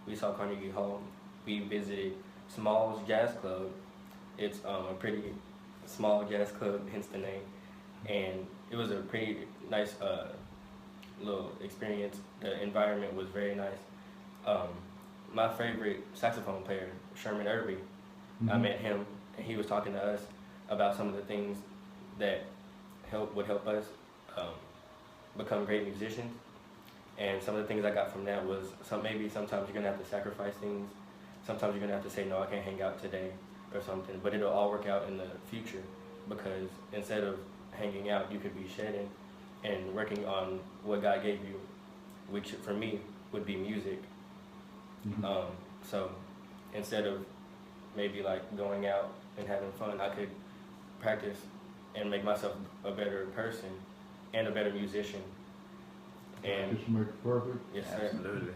We saw Carnegie Hall. We visited Small's Jazz Club. It's a pretty small jazz club, hence the name. And it was a pretty nice little experience. The environment was very nice. My favorite saxophone player, Sherman Irby, I met him, and he was talking to us about some of the things that would help us become great musicians. And some of the things I got from that was maybe sometimes you're gonna have to sacrifice things. Sometimes you're gonna have to say, no, I can't hang out today or something, but it'll all work out in the future, because instead of hanging out, you could be shedding and working on what God gave you, which for me would be music. So instead of maybe like going out and having fun, I could practice and make myself a better person and a better musician. And just make it perfect. Yes, sir. Absolutely.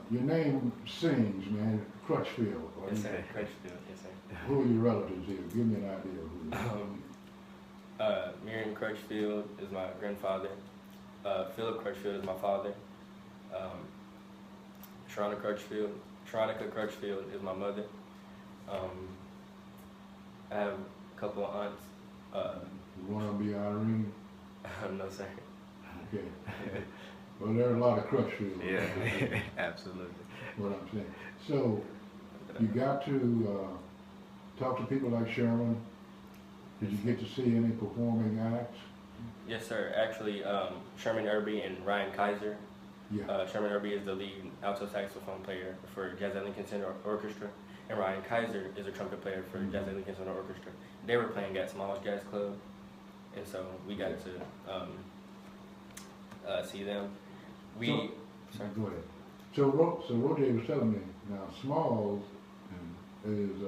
Your name sings, man. Crutchfield. Yes, sir. Crutchfield. Yes, sir. Who are your relatives here? Give me an idea of who. Miriam Crutchfield is my grandfather. Philip Crutchfield is my father. Sharonica Crutchfield is my mother. I have a couple of aunts. You want to be Irene? No, sir. Okay. Well, there are a lot of Crutchfields. Yeah, absolutely. What I'm saying. So, you got to talk to people like Sherman. Did you get to see any performing acts? Yes, sir. Actually, Sherman Irby and Ryan Kaiser. Yeah. Sherman Irby is the lead alto saxophone player for Jazz at Lincoln Center Orchestra, and Ryan Kaiser is a trumpet player for Jazz at Lincoln Center Orchestra. They were playing at Small's Jazz Club, and so we got to see them. Sorry, go ahead. So Rojay was telling me, now Smalls is,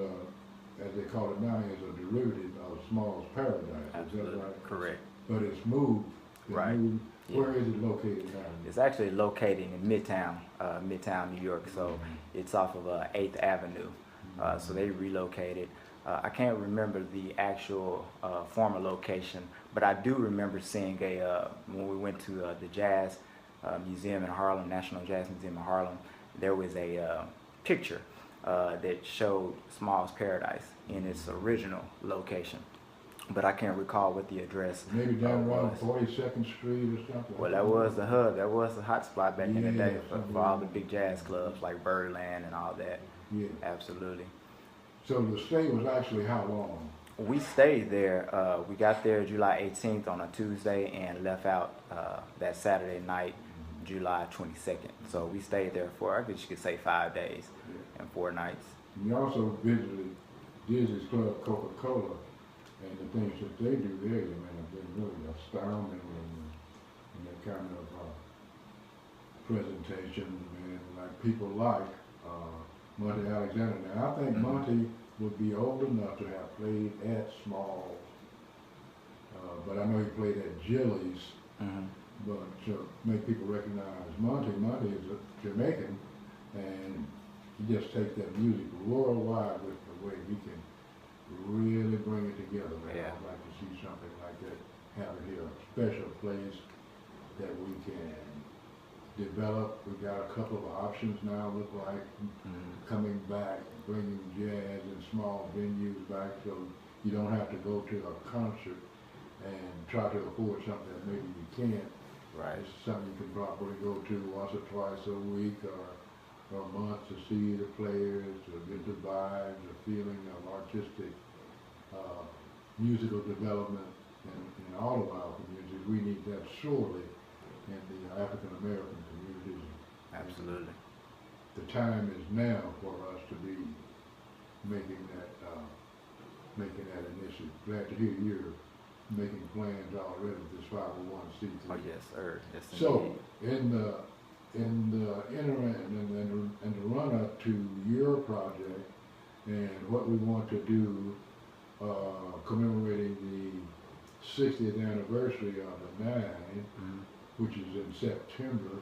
as they call it now, is a derivative of Small's Paradise. Absolutely. Is that right? Correct. But it's moved. Right. Moved. Where is it located now? It's actually located in Midtown, New York. So it's off of 8th Avenue. So they relocated. I can't remember the actual former location, but I do remember seeing when we went to the Jazz Museum in Harlem, National Jazz Museum in Harlem, there was a picture that showed Small's Paradise in its original location. But I can't recall what the address Maybe down around was. 42nd Street or something. Well, that was the hub. That was the hot spot back in the day for all the like big jazz clubs like Birdland and all that. Yeah. Absolutely. So the stay was actually how long? We stayed there. We got there July 18th on a Tuesday and left out that Saturday night, July 22nd. So we stayed there for, I guess you could say, 5 days and 4 nights. And you also visited Disney's Club Coca-Cola, and the things that they do there, man, have been really astounding in that kind of presentation, and like people like Monty Alexander. Now, I think Monty would be old enough to have played at Small, but I know he played at Jilly's. But to make people recognize Monty is a Jamaican, and he just takes that music worldwide with the way he can really bring it together, man. Yeah. I'd like to see something like that happen here, a special place that we can develop. We got a couple of options now, look like, coming back, bringing jazz in small venues back, so you don't have to go to a concert and try to afford something that maybe you can't. Right. It's something you can probably go to once or twice a week or a month to see the players, to get the vibes, the feeling of artistic, musical development in all of our communities. We need that sorely in the African American communities. Absolutely. The time is now for us to be making that initiative. Glad to hear you're making plans already with this 501c3. Oh yes, sir. Yes, So in the interim and the run up to your project and what we want to do, commemorating the 60th anniversary of the 9, which is in September,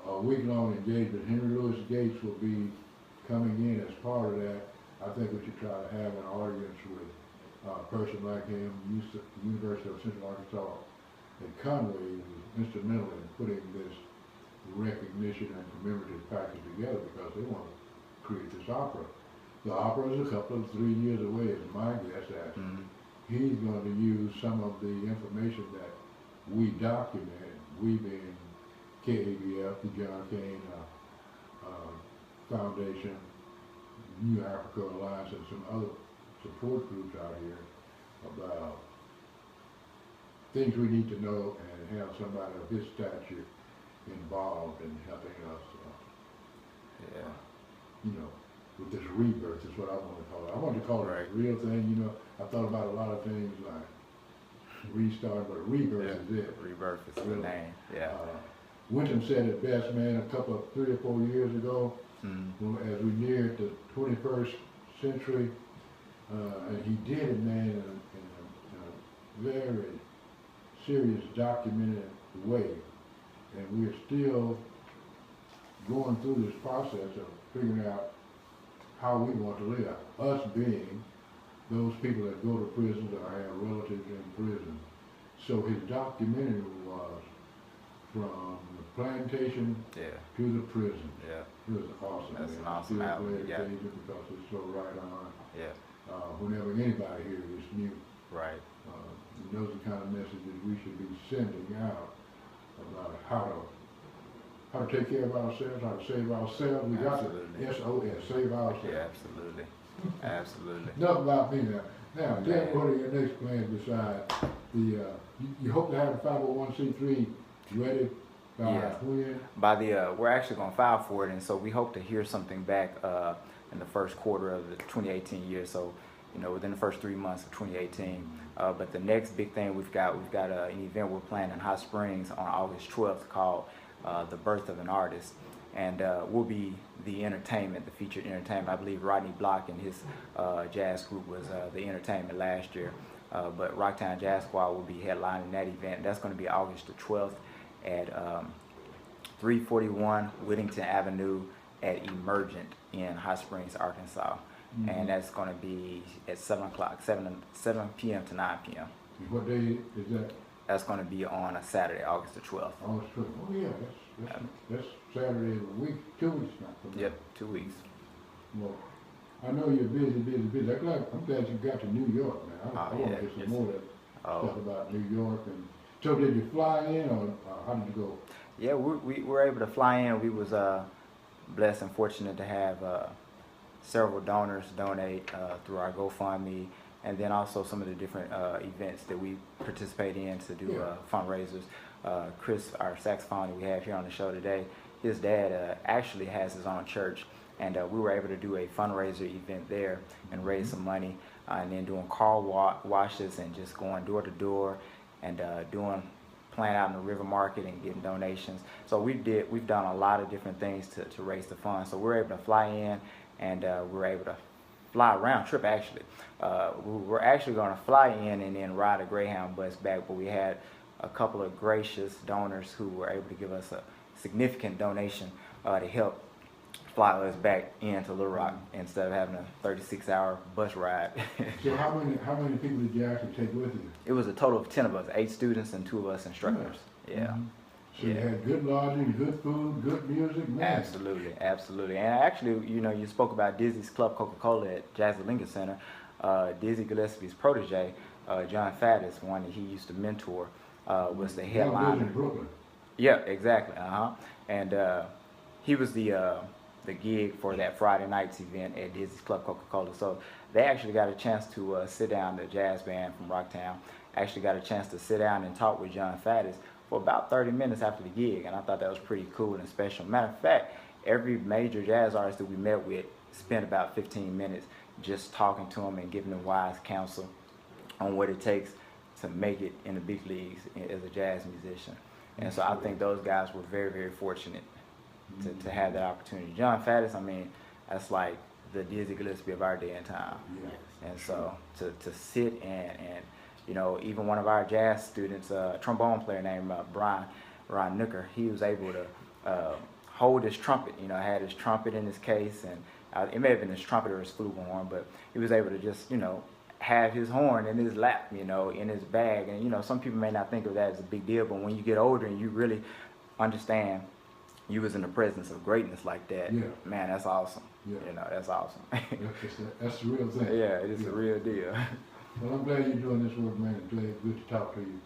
a week-long engagement. Henry Louis Gates will be coming in as part of that. I think we should try to have an audience with a person like him, University of Central Arkansas at Conway, who was instrumental in putting this recognition and commemorative package together because they want to create this opera. The opera is a couple of 3 years away, is my guess, actually. He's going to use some of the information that we document, we being KABF, the John Cain Foundation, New Africa Alliance, and some other support groups out here about things we need to know and have somebody of his stature involved in helping us, you know, with this rebirth is what I want to call it. I want to call it a real thing, you know. I thought about a lot of things like restart, but rebirth is it. Rebirth is the name, Winton said it best, man, a couple of 3 or 4 years ago, as we neared the 21st century, and he did it, man, in a very serious, documented way. And we're still going through this process of figuring out how we want to live. Us being those people that go to prisons or have relatives in prison. So his documentary was from the plantation to the prison. It was awesome. That's man. an awesome album. Because it's so right on. Whenever anybody here is new. And those are the kind of messages we should be sending out about how to take care of ourselves, how to save ourselves. We got to SOS, save ourselves. Absolutely. Absolutely. Enough about me now. Now, tell me, what are your next plans besides the, you hope to have a 501c3 ready by when? By the, we're actually going to file for it, and so we hope to hear something back in the first quarter of the 2018 year, so, you know, within the first 3 months of 2018. But the next big thing we've got an event we're planning in Hot Springs on August 12th called The Birth of an Artist. And we'll be the entertainment, the featured entertainment. I believe Rodney Block and his jazz group was the entertainment last year. But RockTown Jazz Squad will be headlining that event. That's going to be August the 12th at 341 Whittington Avenue at Emergent in Hot Springs, Arkansas. And that's going to be at 7 p.m. to 9 p.m. What day is that? That's going to be on a Saturday, August the 12th. August 12th. Oh yeah, that's Saturday of the week, 2 weeks now. Yep, 2 weeks. Well, I know you're busy. I'm glad you got to New York, man. I want to get some more of that stuff about New York. And so, did you fly in, or how did you go? Yeah, we were able to fly in. We was blessed and fortunate to have several donors donate through our GoFundMe, and then also some of the different events that we participate in to do fundraisers. Chris, our saxophonist we have here on the show today, his dad actually has his own church, and we were able to do a fundraiser event there and raise some money, and then doing car washes and just going door to door and playing out in the river market and getting donations. So we've done a lot of different things to raise the funds. So we're able to fly in, and we're able to fly round trip actually. We're actually going to fly in and then ride a Greyhound bus back, but we had a couple of gracious donors who were able to give us a significant donation to help fly us back into Little Rock instead of having a 36-hour bus ride. So how many people did you actually take with you? It was a total of 10 of us, 8 students and 2 of us instructors. Yeah. So you had good lodging, good food, good music, man. Absolutely, absolutely. And actually, you know, you spoke about Dizzy's Club Coca-Cola at Jazz Lincoln Center. Dizzy Gillespie's protege, John Faddis, one that he used to mentor, was the headliner. In Brooklyn. Yeah, exactly. And he was the gig for that Friday night's event at Dizzy's Club Coca-Cola. So they actually got a chance to sit down, the jazz band from RockTown, actually got a chance to sit down and talk with John Faddis for about 30 minutes after the gig, and I thought that was pretty cool and special. Matter of fact, every major jazz artist that we met with spent about 15 minutes just talking to them and giving them wise counsel on what it takes to make it in the big leagues as a jazz musician. And so I think those guys were very, very fortunate to have that opportunity. John Faddis, I mean, that's like the Dizzy Gillespie of our day and time. And so to sit and you know, even one of our jazz students, a trombone player named Ron Nooker, he was able to hold his trumpet. You know, had his trumpet in his case, and it may have been his trumpet or his flugelhorn, but he was able to just, you know, have his horn in his lap, you know, in his bag. And, you know, some people may not think of that as a big deal, but when you get older and you really understand you was in the presence of greatness like that, Yeah. man, that's awesome. Yeah. You know, that's awesome. That's the real thing. Yeah, it is a real deal. Well, I'm glad you're doing this work, man. It's glad good to talk to you.